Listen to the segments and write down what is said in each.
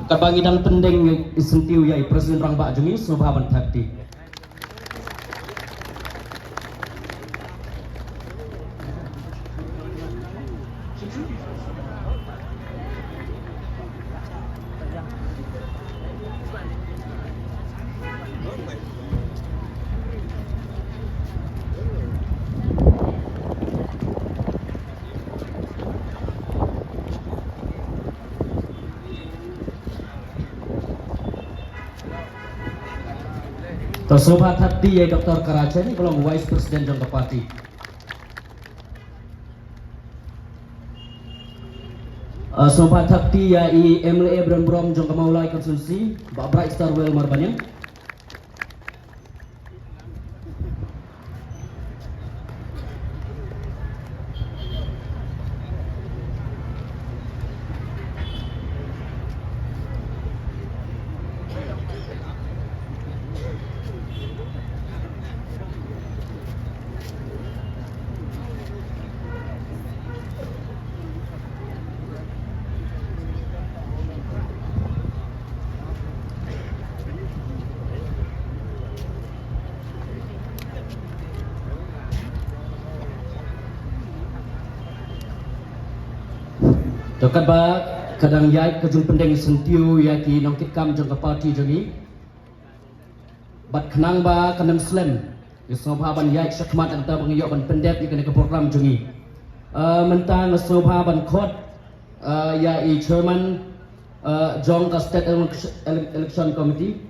Kabangidan pendeng isentiu yai Presiden Rang Bak Jungi Sobaban Thakti. Tersobat hati ya Dr. Karaceni belum Vice President Jangka Parti. Sobat hati ya MLA Brom Jangka Maulai Konstitusi Mbak Bright Star Well Marbanya. Dekat ba kadang yai kejun pendeng sentiu ya ki nongkit kam jangka parti jangi bat kenang ba kanam slam isobhaban yai syakmat anta bangiyok ban pendet ni kena ke program jangi mentang isobhaban khot ya chairman jangka state election committee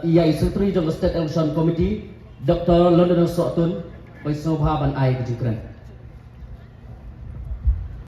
ya secretary jangka state election committee Dr. London Sotun isobhaban ai kejikran